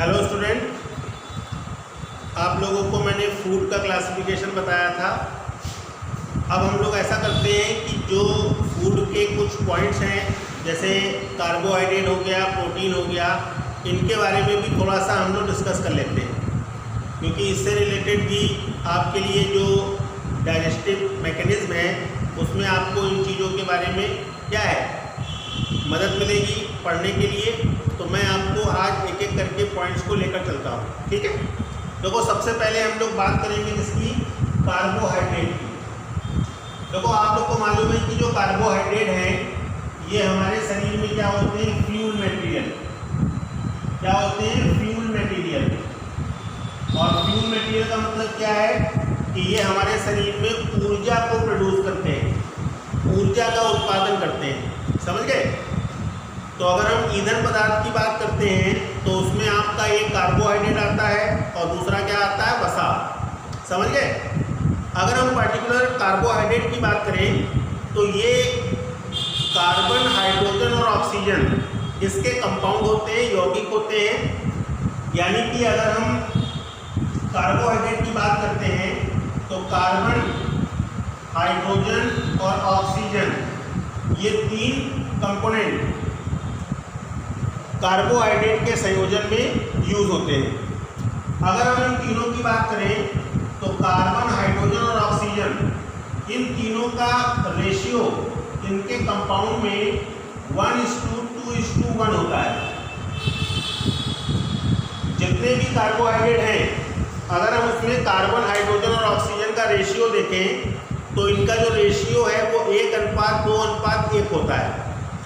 Hello student, आप लोगों को मैंने फूड का क्लासिफिकेशन बताया था। अब हम लोग ऐसा करते हैं कि जो फूड के कुछ पॉइंट्स हैं, जैसे कार्बोहाइड्रेट हो गया, प्रोटीन हो गया, इनके बारे में भी थोड़ा सा हम लोग डिस्कस कर लेते हैं, क्योंकि इससे रिलेटेड भी आपके लिए जो डाइजेस्टिव मैकेनिज्म है उसमें आपको इन चीज़ों के बारे में क्या है मदद मिलेगी पढ़ने के लिए। तो मैं आपको आज एक एक करके पॉइंट्स को लेकर चलता हूँ, ठीक है। देखो, सबसे पहले हम लोग बात करेंगे जिसकी कार्बोहाइड्रेट की। देखो, आप लोग को मालूम है कि जो कार्बोहाइड्रेट हैं ये हमारे शरीर में क्या होते हैं, फ्यूल मटेरियल। क्या होते हैं? Fuel material. और फ्यूल मटेरियल का मतलब क्या है कि ये हमारे शरीर में ऊर्जा को प्रोड्यूस करते हैं, ऊर्जा का उत्पादन करते हैं। समझ गए? तो अगर हम ईंधन पदार्थ की बात करते हैं तो उसमें आपका एक कार्बोहाइड्रेट आता है और दूसरा क्या आता है, वसा। समझ गए? अगर हम पर्टिकुलर कार्बोहाइड्रेट की बात करें तो ये कार्बन, हाइड्रोजन और ऑक्सीजन इसके कंपाउंड होते हैं, यौगिक होते हैं। यानी कि अगर हम कार्बोहाइड्रेट की बात करते हैं तो कार्बन, हाइड्रोजन और ऑक्सीजन ये तीन कंपोनेंट कार्बोहाइड्रेट के संयोजन में यूज होते हैं। अगर हम इन तीनों की बात करें तो कार्बन, हाइड्रोजन और ऑक्सीजन, इन तीनों का रेशियो इनके कंपाउंड में 1:2:1 होता है। जितने भी कार्बोहाइड्रेट हैं, अगर हम उसमें कार्बन, हाइड्रोजन और ऑक्सीजन का रेशियो देखें तो इनका जो रेशियो है वो 1:2:1 होता है।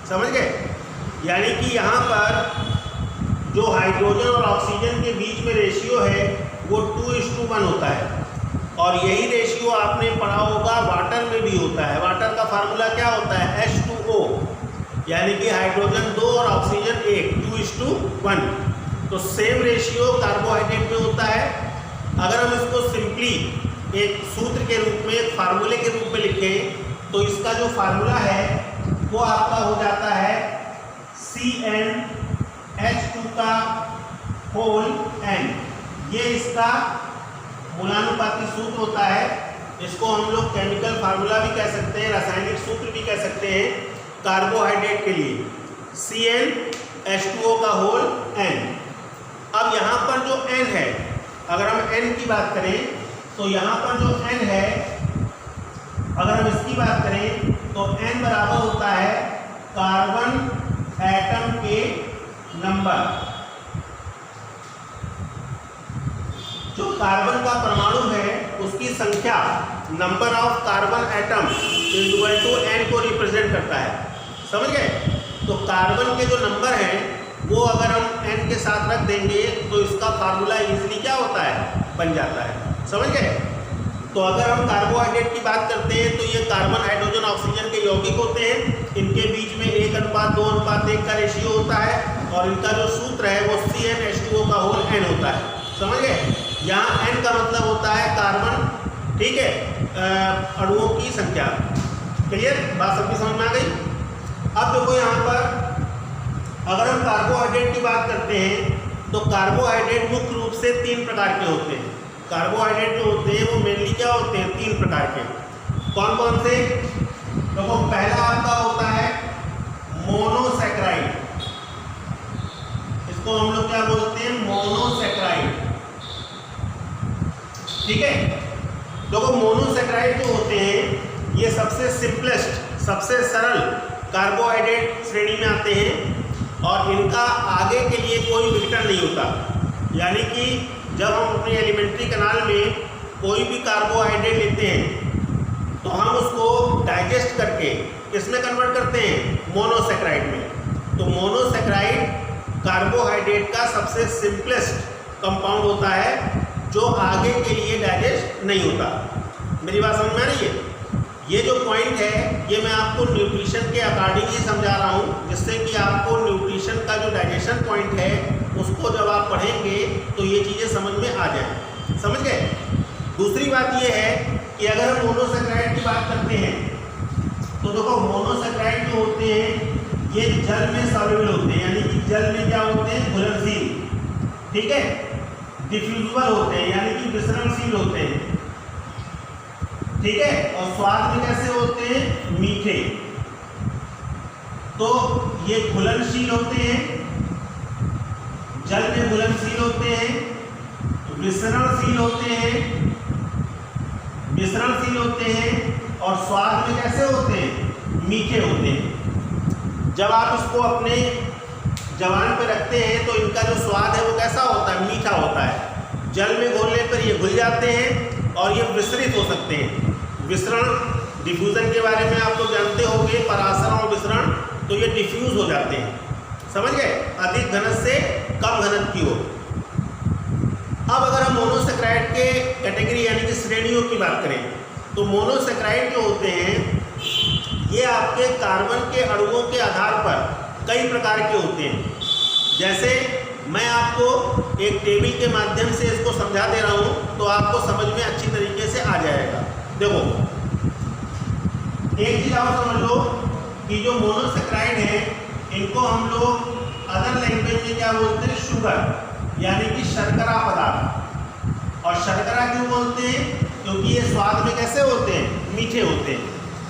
समझ गए? यानी कि यहाँ पर जो हाइड्रोजन और ऑक्सीजन के बीच में रेशियो है वो 2:1 होता है। और यही रेशियो आपने पढ़ा होगा वाटर में भी होता है। वाटर का फार्मूला क्या होता है? H2O, यानी कि हाइड्रोजन 2 और ऑक्सीजन 1, 2:1। तो सेम रेशियो कार्बोहाइड्रेट में होता है। अगर हम इसको सिंपली एक सूत्र के रूप में, एक फार्मूले के रूप में लिखें तो इसका जो फार्मूला है वो आपका हो जाता है CnH2 का होल n। ये इसका मूलानुपाती सूत्र होता है। इसको हम लोग केमिकल फार्मूला भी कह सकते हैं, रासायनिक सूत्र भी कह सकते हैं कार्बोहाइड्रेट के लिए, CnH2O का होल n। अब यहाँ पर जो n है, अगर हम n की बात करें तो यहाँ पर जो n है, अगर हम इसकी बात करें तो n बराबर होता है कार्बन एटम के नंबर। जो कार्बन का परमाणु है उसकी संख्या, number of carbon atom equal to n को रिप्रेजेंट करता है। समझ गए? तो कार्बन के जो नंबर हैं वो अगर हम n के साथ रख देंगे तो इसका फार्मूला इजीली क्या होता है, बन जाता है। समझ गए? तो अगर हम कार्बोहाइड्रेट की बात करते हैं तो ये कार्बन, हाइड्रोजन, ऑक्सीजन के यौगिक होते हैं। इनके बीच में 1:2:1 का रेशियो होता है और इनका जो सूत्र है वो CnH2O का होल n होता है। समझ गए? यहाँ n का मतलब होता है कार्बन, ठीक है, अणुओं की संख्या। क्लियर? बात सबकी समझ में आ गई? अब देखो, यहाँ पर अगर हम कार्बोहाइड्रेट की बात करते हैं तो कार्बोहाइड्रेट मुख्य रूप से 3 प्रकार के होते हैं। कार्बोहाइड्रेट जो होते हैं वो मेनली क्या होते हैं, 3 प्रकार के। कौन कौन से? देखो, पहला आपका होता है मोनोसैकेराइड। इसको हम लोग क्या बोलते हैं, मोनोसैकेराइड। ठीक है? देखो, मोनोसैकेराइड जो होते हैं ये सबसे सिंपलेस्ट, सबसे सरल कार्बोहाइड्रेट श्रेणी में आते हैं और इनका आगे के लिए कोई विघटन नहीं होता। यानी कि जब हम अपने एलिमेंट्री कैनाल में कोई भी कार्बोहाइड्रेट लेते हैं तो हम उसको डाइजेस्ट करके किसमें कन्वर्ट करते हैं, मोनोसैकेराइड में। तो मोनोसैकेराइड कार्बोहाइड्रेट का सबसे सिंपलेस्ट कंपाउंड होता है जो आगे के लिए डाइजेस्ट नहीं होता। मेरी बात समझ में आ रही है? ये जो पॉइंट है ये मैं आपको न्यूट्रिशन के अकॉर्डिंग ही समझा रहा हूँ, जिससे कि आपको न्यूट्रिशन का जो डाइजेशन पॉइंट है उसको जब आप पढ़ेंगे तो ये चीज़ें समझ में आ जाए। समझ गए? दूसरी बात ये है कि अगर हम मोनोसैकेराइड की बात करते हैं तो देखो, मोनोसैकेराइड जो होते हैं ये जल में सॉल्युबल होते हैं, यानी कि जल में क्या होते हैं, घुलनशील। ठीक है, डिफ्यूजिबल होते हैं यानी कि विसरणशील होते हैं, ठीक है, और स्वाद में कैसे होते हैं, मीठे। तो ये घुलनशील होते हैं, जल में घुलनशील होते हैं, विसरणशील होते हैं, और स्वाद में कैसे होते हैं, मीठे होते हैं। जब आप इसको अपने जबान पे रखते हैं तो इनका जो स्वाद है वो कैसा होता है, मीठा होता है। जल में घोलने पर ये घुल जाते हैं और ये विसरित हो सकते हैं। विसरण, डिफ्यूजन के बारे में आप लोग जानते होंगे, परासरण और विसरण, तो ये डिफ्यूज हो जाते हैं, समझ गए, अधिक घनत्व से कम घनत्व की ओर। अब अगर हम मोनोसेक्राइड के कैटेगरी यानी कि श्रेणियों की बात करें तो मोनोसेक्राइड जो होते हैं ये आपके कार्बन के अणुओं के आधार पर कई प्रकार के होते हैं। जैसे मैं आपको एक टेबल के माध्यम से इसको समझा दे रहा हूँ तो आपको समझ में अच्छी तरीके से आ जाएगा। देखो, एक चीज़ आप समझ लो कि जो मोनोसेक्राइड है इनको हम लोग अदर लैंग्वेज में क्या बोलते हैं, शुगर यानी कि शर्करा पदार्थ। और शर्करा क्यों बोलते हैं, क्योंकि ये स्वाद में कैसे होते हैं, मीठे होते हैं,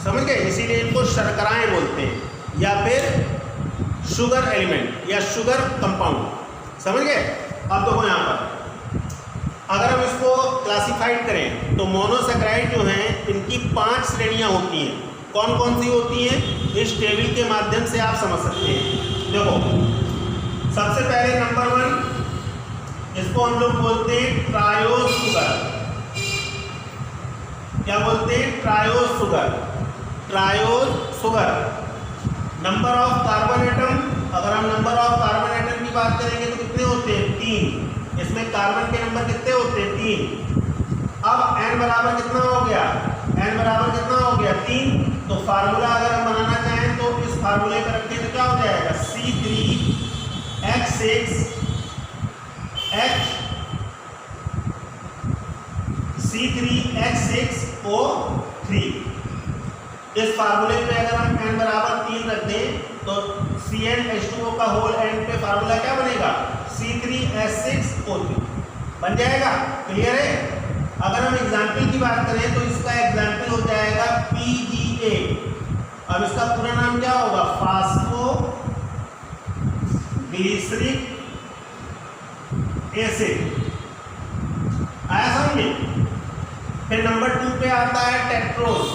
समझ गए, इसीलिए इनको शर्कराएं बोलते हैं, या फिर शुगर एलिमेंट या शुगर कंपाउंड, समझ गए। अब देखो यहाँ पर अगर हम इसको क्लासिफाइड करें तो मोनोसेक्राइड जो हैं इनकी 5 श्रेणियाँ होती हैं। कौन कौन सी होती हैं, इस टेबल के माध्यम से आप समझ सकते हैं। देखो, सबसे पहले नंबर 1, इसको हम लोग बोलते हैं ट्रायोस शुगर। क्या बोलते हैं, triose sugar, triose sugar. Number of carbon atom, अगर हम नंबर ऑफ कार्बन एटम की बात करेंगे तो कितने होते हैं, 3। इसमें कार्बन के नंबर कितने होते हैं, 3। अब n बराबर कितना हो गया, n बराबर कितना हो गया, 3। तो फार्मूला अगर हम बनाना चाहें तो इस फार्मूले पर रखें तो क्या हो जाएगा, C3H6O3। इस फार्मूले पे अगर हम n बराबर 3 रख दें तो CnH2O का होल एंड पे फार्मूला क्या बनेगा, C3H6O3 बन जाएगा। क्लियर है। अगर हम एग्जाम्पल की बात करें तो इसका एग्जाम्पल हो जाएगा PGA। अब इसका पूरा नाम क्या होगा, फास्फो ग्लिसरिक एसिड। आया समझ में। फिर नंबर 2 पे आता है टेट्रोस,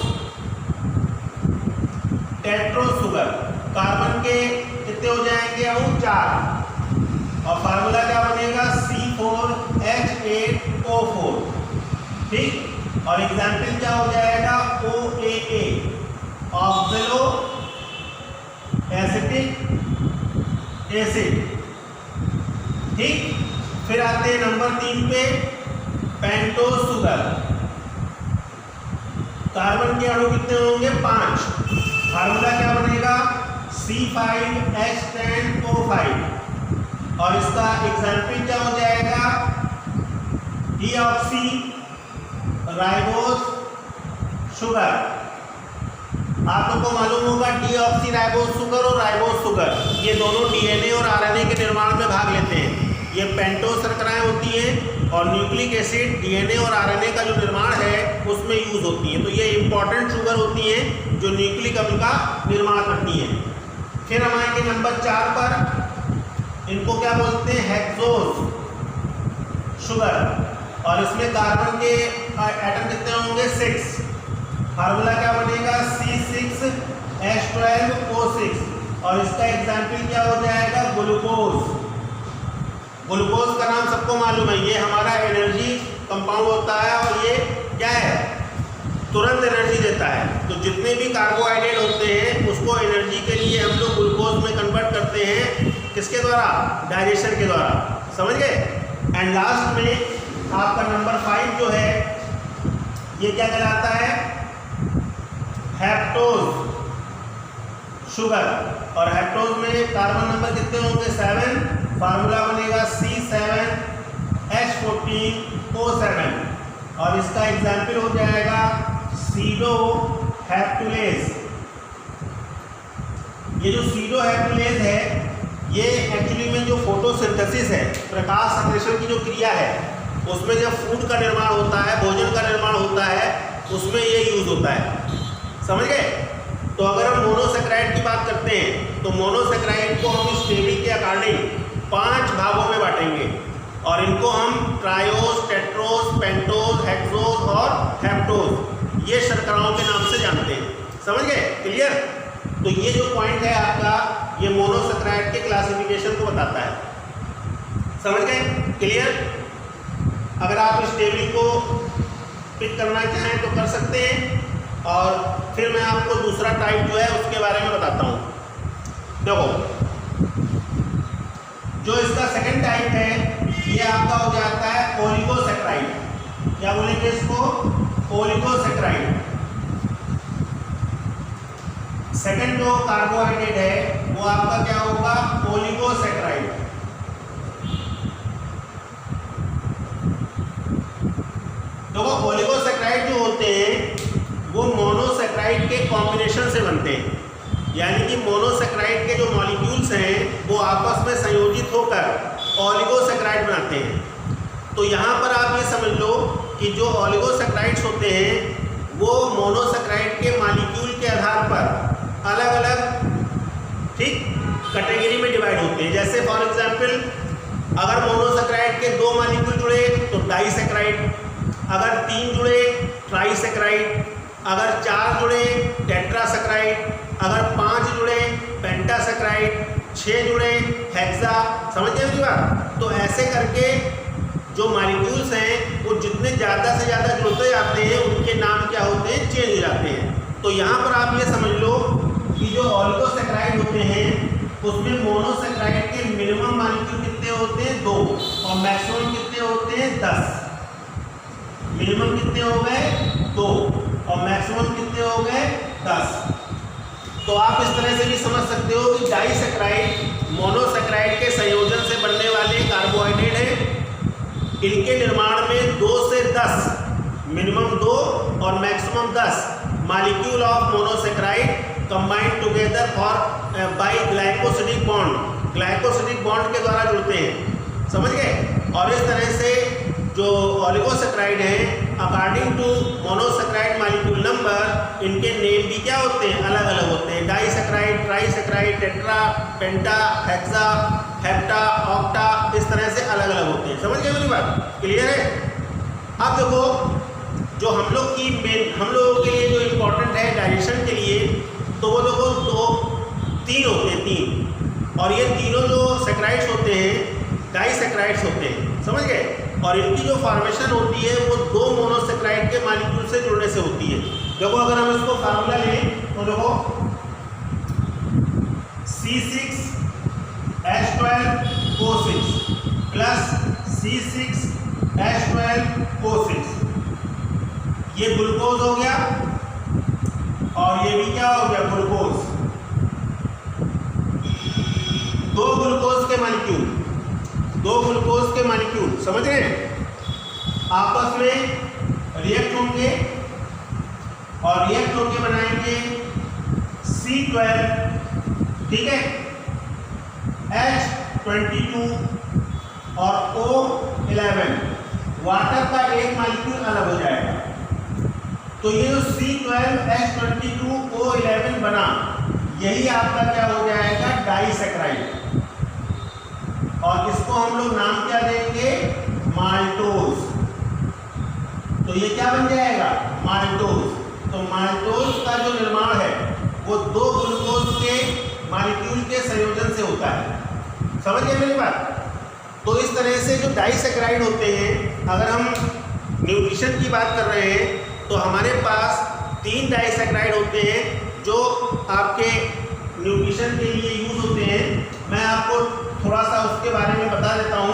टेट्रोस शुगर। कार्बन के कितने हो जाएंगे, अब 4, और फार्मूला क्या बनेगा, C4H8O4, ठीक। और एग्जाम्पल क्या हो जाएगा, OAA, ऑक्सैलो एसिटिक एसिड, ठीक। फिर आते हैं नंबर 3 पे पेंटोस शुगर। कार्बन के अणु कितने होंगे, 5। फार्मूला क्या बनेगा, C5H10O5, और इसका एग्जाम्पल क्या हो जाएगा, डीऑक्सी राइबोस शुगर। आप लोग को मालूम होगा डीऑक्सी राइबोस शुगर और राइबोस शुगर ये दोनों डीएनए और आरएनए के निर्माण में भाग लेते हैं। ये पेंटोस शर्कराएं होती हैं और न्यूक्लिक एसिड डीएनए और आरएनए का जो निर्माण है उसमें यूज होती हैं। तो ये इंपॉर्टेंट शुगर होती हैं जो न्यूक्लिक अम्ल का निर्माण करती हैं। फिर हम आएंगे नंबर 4 पर, इनको क्या बोलते हैं, हेक्सोस शुगर, और इसमें कार्बन के एटम कितने होंगे, 6। फार्मूला क्या बनेगा, C6H12O6, और इसका एग्जाम्पल क्या हो जाएगा, ग्लूकोज। ग्लूकोज का नाम सबको मालूम है, ये हमारा एनर्जी कंपाउंड होता है और ये क्या है, तुरंत एनर्जी देता है। तो जितने भी कार्बोहाइड्रेट होते हैं उसको एनर्जी के लिए हम लोग ग्लूकोज में कन्वर्ट करते हैं, किसके द्वारा, डाइजेशन के द्वारा, समझ गए। एंड लास्ट में आपका नंबर 5 जो है ये क्या कहलाता है, हेप्टोज शुगर, और हेप्टोज में कार्बन नंबर कितने होंगे, 7। फार्मूला बनेगा C7H14O7, और इसका एग्जाम्पल हो जाएगा सीडोहेप्टुलेज। ये जो सीडोहेप्टुलेज है ये एक्चुअली में जो फोटोसिंथेसिस है, प्रकाश संश्लेषण की जो क्रिया है, उसमें जब फूड का निर्माण होता है, भोजन का निर्माण होता है, उसमें ये यूज़ होता है। समझ गए? तो अगर हम मोनोसेक्राइड की बात करते हैं तो मोनोसेक्राइड को हम इस टेबल के अकॉर्डिंग 5 भागों में बांटेंगे और इनको हम ट्रायोस, टेट्रोस, पेंटोस, हेक्सोस और हेप्टोस ये शर्कराओं के नाम से जानते हैं। समझ गए? क्लियर? तो ये जो पॉइंट है आपका, ये मोनोसेक्राइड के क्लासिफिकेशन को बताता है। समझ गए? क्लियर? अगर आप इस टेबल को पिक करना चाहें तो कर सकते हैं और फिर मैं आपको दूसरा टाइप जो है उसके बारे में बताता हूँ। देखो, जो इसका सेकंड टाइप है ये आपका हो जाता है ओलिगोसेक्राइड। क्या बोलेंगे इसको? ओलिगोसेक्राइड। सेकंड जो कार्बोहाइड्रेट है वो आपका क्या होगा? ओलिगोसेक्राइड। देखो, ओलिगोसेक्राइड जो होते हैं वो मोनोसेक्राइड के कॉम्बिनेशन से बनते हैं, यानी कि मोनोसेक्राइड के जो मॉलिक्यूल्स हैं वो आपस में संयोजित होकर ओलिगोसेक्राइड बनाते हैं। तो यहाँ पर आप ये समझ लो कि जो ओलिगोसेक्राइड्स होते हैं वो मोनोसेक्राइड के मॉलिक्यूल के आधार पर अलग अलग, ठीक, कैटेगरी में डिवाइड होते हैं। जैसे फॉर एग्जांपल, अगर मोनोसेक्राइड के 2 मॉलिक्यूल जुड़े तो डाइसेक्राइड, अगर 3 जुड़े ट्राइसेक्राइड, अगर 4 जुड़े टेट्रासेक्राइड, अगर 5 जुड़े पेंटासेक्राइड, 6 जुड़े हेक्सा। समझ गए मेरी बात? तो ऐसे करके जो मॉलिक्यूल्स हैं वो जितने ज़्यादा से ज़्यादा जुड़ते जाते हैं उनके नाम क्या होते हैं? चेंज हो जाते हैं। तो यहाँ पर आप ये समझ लो कि जो ओलिगोसेक्राइड होते हैं उसमें मोनोसेक्राइड के मिनिमम मॉलिक्यूल कितने होते हैं? 2 और मैक्सिमम कितने होते हैं? 10। मिनिमम कितने हो गए? 2 और मैक्सिमम कितने हो गए? 10। तो आप इस तरह से भी समझ सकते हो कि डाइसेक्राइड मोनोसेक्राइड के संयोजन से बनने वाले कार्बोहाइड्रेट हैं। इनके निर्माण में 2 से 10, मिनिमम 2 और maximum 10 molecule of monosaccharide combined together for by glycosidic bond, glycosidic bond के द्वारा जुड़ते हैं। समझ गए? और इस तरह से जो ओलिगोसेक्राइड हैं according to monosaccharide molecule number, इनके नेम भी क्या होते हैं? अलग अलग होते हैं। Disaccharide, trisaccharide, tetra, penta, hexa, hepta, octa, इस तरह से अलग अलग होते हैं। समझ गए मेरी बात? क्लियर है? अब देखो, जो हम लोगों के लिए जो इम्पोर्टेंट है डाइजेशन के लिए, तो वो देखो 3 होते हैं, 3। और ये तीनों जो सेक्राइड्स होते हैं डाइसेक्राइड्स होते हैं। समझ गए? और इनकी जो फॉर्मेशन होती है वो 2 मोनोसेक्राइड के मॉलिक्यूल से जुड़ने से होती है। देखो, अगर हम इसको फार्मूला लें तो देखो C6H12O6 प्लस C6H12O6, ये ग्लूकोज हो गया और ये भी क्या हो गया? ग्लूकोज। 2 ग्लूकोज के मॉलिक्यूल, 2 ग्लूकोज के मॉलिक्यूल, समझ रहे हैं, आपस में रिएक्ट होंगे और रिएक्ट होकर बनाएंगे C12, ठीक है, H22 और O11, वाटर का एक मॉलिक्यूल अलग हो जाएगा। तो ये जो C12H22O11 बना, यही आपका क्या हो जाएगा? डाइसेक्राइड। और इसको हम लोग नाम क्या देंगे? माल्टोज। तो ये क्या बन जाएगा? माल्टोज। तो माल्टोज का जो निर्माण है वो 2 ग्लूकोज के मॉलिक्यूल के संयोजन से होता है। समझ गए मेरी बात? तो इस तरह से जो डाइसेक्राइड होते हैं, अगर हम न्यूट्रिशन की बात कर रहे हैं तो हमारे पास 3 डाइसेक्राइड होते हैं जो आपके न्यूट्रिशन के लिए यूज होते हैं। मैं आपको थोड़ा सा उसके बारे में बता देता हूँ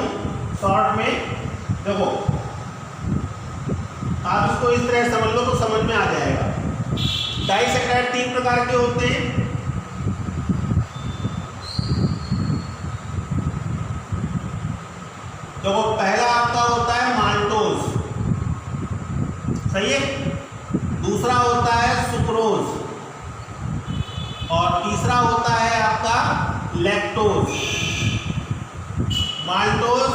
शॉर्ट में। देखो, आप इसको इस तरह समझ लो तो समझ में आ जाएगा। डाइसेक्राइड 3 प्रकार के होते हैं। देखो, पहला आपका होता है माल्टोज, सही है। दूसरा होता है सुक्रोज और तीसरा होता है आपका लैक्टोज। माल्टोज,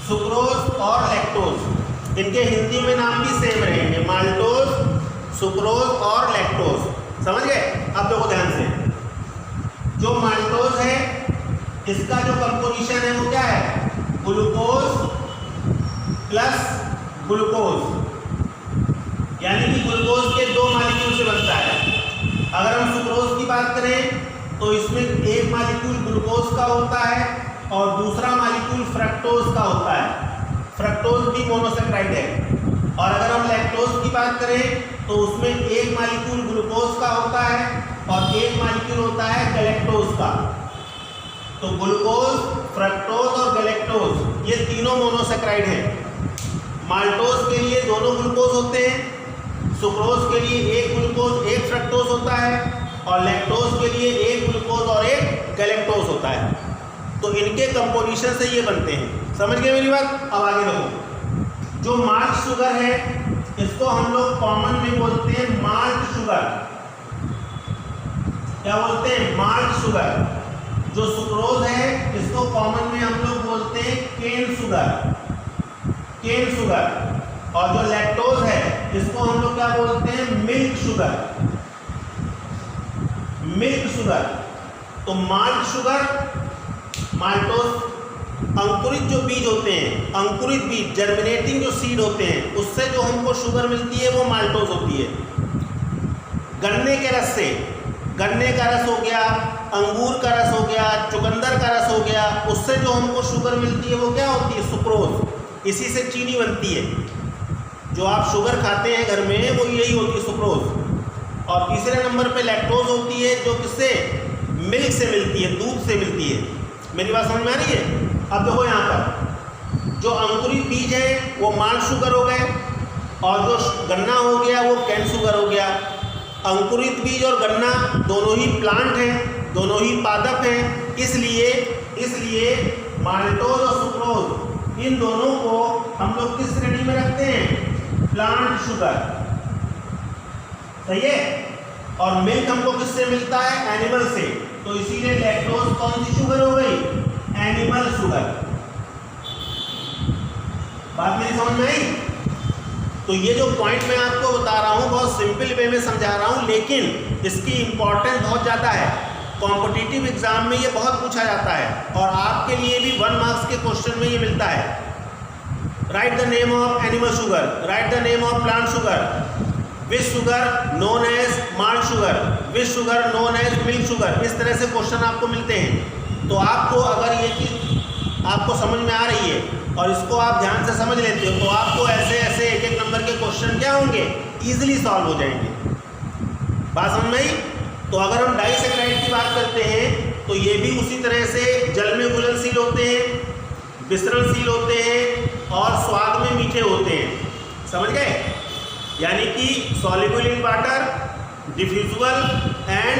सुक्रोज और लैक्टोज। इनके हिंदी में नाम भी सेम रहेंगे, माल्टोज, सुक्रोज और लैक्टोज। समझ गए? अब देखो ध्यान से, जो माल्टोज है इसका जो कंपोजिशन है वो क्या है? ग्लूकोज प्लस ग्लूकोज, यानी कि ग्लूकोज के 2 मॉलिक्यूल से बनता है। अगर हम सुक्रोज की बात करें तो इसमें एक मॉलिक्यूल ग्लूकोज का होता है और दूसरा मॉलिक्यूल फ्रक्टोज का होता है। फ्रक्टोज भी मोनोसेक्राइड है। और अगर हम लैक्टोज की बात करें तो उसमें एक मॉलिक्यूल ग्लूकोज का होता है और एक मॉलिक्यूल होता है गैलेक्टोज का। तो ग्लूकोज, फ्रक्टोज और गैलेक्टोज ये तीनों मोनोसेक्राइड हैं। माल्टोज के लिए दोनों ग्लूकोज होते हैं, सुक्रोज के लिए एक ग्लूकोज एक फ्रक्टोज होता है और लैक्टोज के लिए एक ग्लूकोज और एक गैलेक्टोज होता है। तो इनके कंपोजिशन से ये बनते हैं। समझ गए मेरी बात? अब आगे देखो, जो माल्ट शुगर है इसको हम लोग कॉमन में बोलते हैं माल्ट शुगर। क्या बोलते हैं? Malt sugar. जो सुक्रोज है इसको कॉमन में हम लोग बोलते हैं केन शुगर, केन शुगर। और जो लैक्टोज है इसको हम लोग क्या बोलते हैं? Milk sugar, milk sugar. तो माल्ट शुगर, माल्टोज, अंकुरित जो बीज होते हैं, अंकुरित बीज, जर्मिनेटिंग जो सीड होते हैं, उससे जो हमको शुगर मिलती है वो माल्टोज होती है। गन्ने के रस से, गन्ने का रस हो गया, अंगूर का रस हो गया, चुकंदर का रस हो गया, उससे जो हमको शुगर मिलती है वो क्या होती है? सुक्रोज। इसी से चीनी बनती है। जो आप शुगर खाते हैं घर में वो यही होती है, सुक्रोज। और तीसरे नंबर पे लैक्टोज होती है जो किससे? मिल्क से मिलती है, दूध से मिलती है। मेरी बात समझ में आ रही है? अब देखो यहाँ पर जो अंकुरित बीज है वो माल्ट शुगर हो गए और जो गन्ना हो गया वो कैन शुगर हो गया। अंकुरित बीज और गन्ना दोनों ही प्लांट हैं, दोनों ही पादप हैं, इसलिए माल्टोज और सुक्रोज इन दोनों को हम लोग किस श्रेणी में रखते हैं? Plant sugar. सही है? और मिल्क हमको किससे मिलता है? एनिमल से। तो इसीलिए लैक्टोज कौन सी शुगर हो गई? Animal sugar. बात मेरी समझ में आई? तो ये जो पॉइंट मैं आपको बता रहा हूँ बहुत सिंपल वे में समझा रहा हूँ, लेकिन इसकी इंपॉर्टेंस बहुत ज़्यादा है। कॉम्पिटिटिव एग्जाम में ये बहुत पूछा जाता है और आपके लिए भी 1 मार्क्स के क्वेश्चन में ये मिलता है। Write the name of animal sugar, write the name of plant sugar, which sugar known as malt sugar, which sugar known as milk sugar. इस तरह से क्वेश्चन आपको मिलते हैं। तो आपको अगर ये चीज़ आपको समझ में आ रही है और इसको आप ध्यान से समझ लेते हो तो आपको ऐसे ऐसे एक एक नंबर के क्वेश्चन क्या होंगे? ईजिली सॉल्व हो जाएंगे। बात समझ में आई? तो अगर हम डाइसेक्राइड की बात करते हैं तो ये भी उसी तरह से जल में घुलनशील होते हैं, विसरणशील होते हैं और स्वाद में मीठे होते हैं। समझ गए? यानी कि soluble in water, diffusible and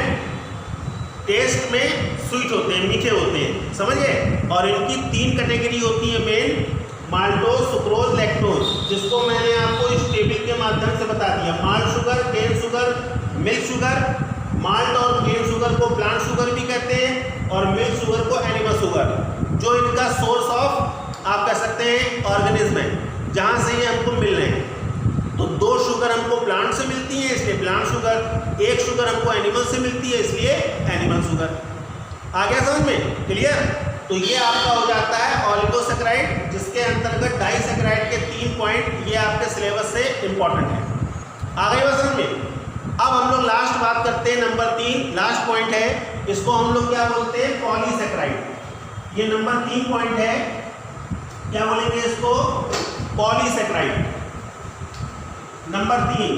taste में स्वीट होते हैं, मीठे होते हैं। समझ गए? और इनकी 3 कैटेगरी होती है मेन, माल्टोज, सुक्रोज, लैक्टोज, जिसको मैंने आपको इस टेबल के माध्यम से बता दिया। Malt sugar, cane sugar, milk sugar. Malt और केन शुगर को प्लांट शुगर भी कहते हैं और मिल्क शुगर को एनिमल शुगर। जो इनका सोर्स ऑफ आप कह सकते हैं ऑर्गेनिज्म है, जहाँ से ये हमको मिल रहे हैं। तो 2 शुगर हमको प्लांट से मिलती है इसलिए प्लांट शुगर, 1 शुगर हमको एनिमल से मिलती है इसलिए एनिमल शुगर। आ गया समझ में? क्लियर? तो ये आपका हो जाता है ऑलिगोसैकेराइड, जिसके अंतर्गत डाइसैकेराइड के 3 पॉइंट ये आपके सिलेबस से इंपॉर्टेंट है। आ गई बात समझ में? अब हम लोग लास्ट बात करते हैं, नंबर 3 लास्ट पॉइंट है। इसको हम लोग क्या बोलते हैं? पॉलीसैकेराइड। ये नंबर 3 पॉइंट है, क्या बोलेंगे इसको? पॉलीसैकेराइड। Number 3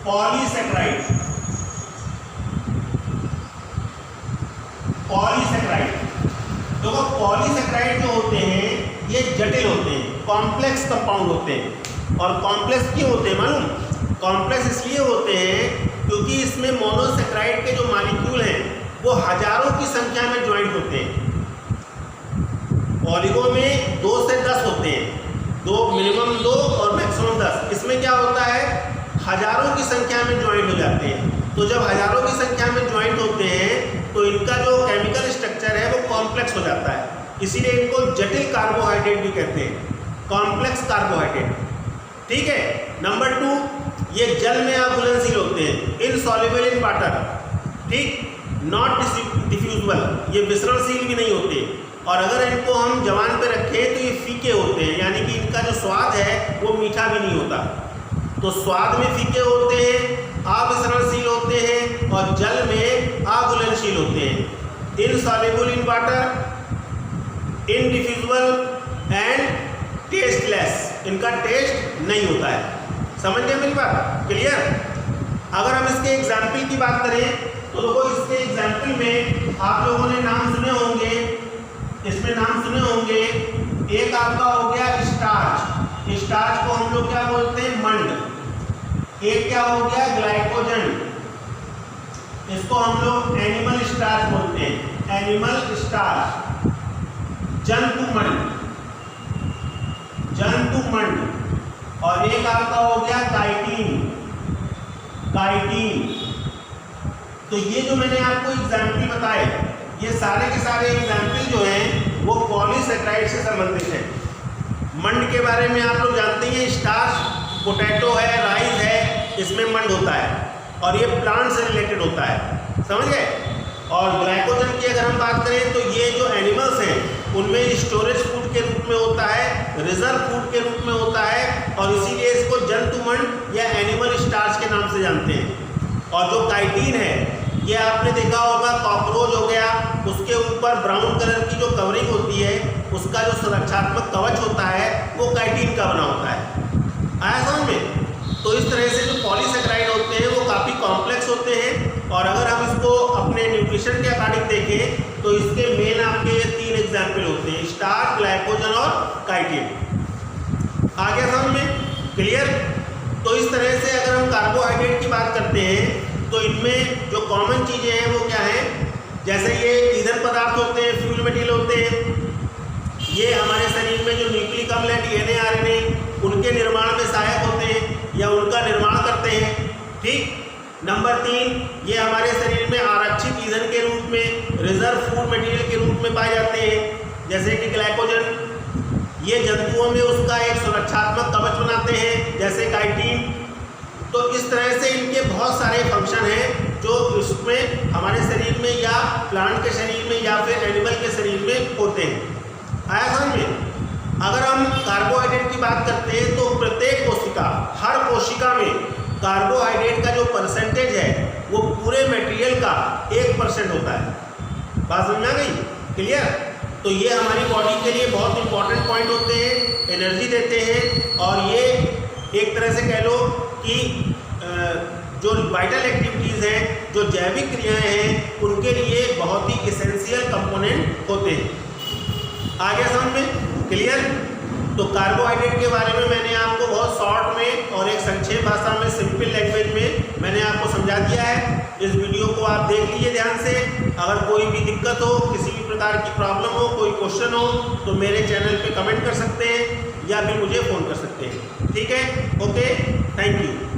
polysaccharide. पॉलीसैकेराइड देखो, पॉलीसैकेराइड जो होते हैं ये जटिल होते हैं, कॉम्प्लेक्स कंपाउंड होते हैं। और कॉम्प्लेक्स क्यों होते हैं मालूम? कॉम्प्लेक्स इसलिए होते हैं क्योंकि इसमें मोनोसैकेराइड के जो मॉलिक्यूल हैं वो हजारों की संख्या में ज्वाइंट होते हैं। ऑलिगो में 2 से 10 होते हैं, 2 मिनिमम 2 और मैक्सिमम 10। इसमें क्या होता है? हजारों की संख्या में ज्वाइंट हो जाते हैं। तो जब हजारों की संख्या में ज्वाइंट होते हैं तो इनका जो केमिकल स्ट्रक्चर है वो कॉम्प्लेक्स हो जाता है, इसीलिए इनको जटिल कार्बोहाइड्रेट भी कहते हैं, कॉम्प्लेक्स कार्बोहाइड्रेट। ठीक है। नंबर 2, ये जल में अघुलनशील होते हैं, इनसॉल्युबल इन वाटर। ठीक, नॉट डिफ्यूजिबल, ये विसरणशील भी नहीं होते, और अगर इनको हम जवान पे रखें तो ये फीके होते हैं, यानी कि इनका जो स्वाद है वो मीठा भी नहीं होता। तो स्वाद में फीके होते हैं, अविसरणशील होते हैं, और जल में अघुलनशील होते हैं। Insoluble in water, indiffusible and tasteless, इनका टेस्ट नहीं होता है। समझ गए मेरी बात? क्लियर? अगर हम इसके एग्जाम्पल की बात करें तो देखो, इसके एग्जाम्पल में आप लोगों ने नाम सुने होंगे, इसमें नाम सुने होंगे। एक आपका हो गया स्टार्च, स्टार्च को हम लोग क्या बोलते हैं? मंड। एक क्या हो गया? ग्लाइकोजन, इसको हम लोग एनिमल स्टार्च बोलते हैं, एनिमल स्टार्च। जंतुमंड, जंतुमंड। और एक आपका हो गया काइटिन, काइटिन। तो ये जो मैंने आपको एग्जाम्पल बताए, ये सारे के सारे एग्जाम्पल जो हैं वो पॉलीसेकेराइड से संबंधित हैं। मंड के बारे में आप लोग जानते हैं, स्टार्च, पोटैटो है, राइस है, इसमें मंड होता है, और ये प्लांट से रिलेटेड होता है। समझ गए? और ग्लाइकोजन की अगर हम बात करें तो ये जो एनिमल्स हैं उनमें स्टोरेज फूड के रूप में होता है, रिजर्व फूड के रूप में होता है, और इसीलिए इसको जंतुमंड या एनिमल स्टार्च के नाम से जानते हैं। और जो काइटिन है, ये आपने देखा होगा, कॉकरोच हो गया, उसके ऊपर ब्राउन कलर की जो कवरिंग होती है, उसका जो सुरक्षात्मक कवच होता है वो काइटिन का बना होता है। आया समझ में? तो इस तरह से जो पॉलीसेकेराइड होते हैं वो काफ़ी कॉम्प्लेक्स होते हैं, और अगर हम इसको अपने न्यूट्रिशन के अकॉर्डिंग देखें तो इसके मेन आपके ये 3 एग्जाम्पल होते हैं, स्टार्च, ग्लाइकोजन और काइटिन। आ गया समझ में? क्लियर? तो इस तरह से अगर हम कार्बोहाइड्रेट की बात करते हैं तो इनमें जो कॉमन चीज़ें हैं वो क्या हैं? जैसे ये ईंधन पदार्थ होते हैं, फ्यूल मटेरियल होते हैं, ये हमारे शरीर में जो न्यूक्लिक अम्ल है, DNA, RNA, उनके निर्माण में सहायक होते हैं या उनका निर्माण करते हैं। ठीक। नंबर 3, ये हमारे शरीर में आरक्षित ईंधन के रूप में, रिजर्व फूड मटेरियल के रूप में पाए जाते हैं, जैसे कि ग्लाइकोजन। ये जंतुओं में उसका एक सुरक्षात्मक कवच बनाते हैं, जैसे काइटिन। तो इस तरह से इनके बहुत सारे फंक्शन हैं जो इसमें हमारे शरीर में या प्लांट के शरीर में या फिर एनिमल के शरीर में होते हैं। आया समझ में? अगर हम कार्बोहाइड्रेट की बात करते हैं तो प्रत्येक कोशिका, हर कोशिका में कार्बोहाइड्रेट का जो परसेंटेज है वो पूरे मटेरियल का 1% होता है। बात समझ में आ गई? क्लियर? तो ये हमारी बॉडी के लिए बहुत इंपॉर्टेंट पॉइंट होते हैं, एनर्जी देते हैं, और ये एक तरह से कह लो कि जो वाइटल एक्टिविटीज़ हैं, जो जैविक क्रियाएं हैं, उनके लिए बहुत ही एसेंशियल कंपोनेंट होते हैं। आ गया समझ में? क्लियर? तो कार्बोहाइड्रेट के बारे में मैंने आपको बहुत शॉर्ट में और एक संक्षेप भाषा में, सिंपल लैंग्वेज में मैंने आपको समझा दिया है। इस वीडियो को आप देख लीजिए ध्यान से। अगर कोई भी दिक्कत हो, किसी भी प्रकार की प्रॉब्लम हो, कोई क्वेश्चन हो, तो मेरे चैनल पे कमेंट कर सकते हैं या फिर मुझे फ़ोन कर सकते हैं। ठीक है? Okay, thank you.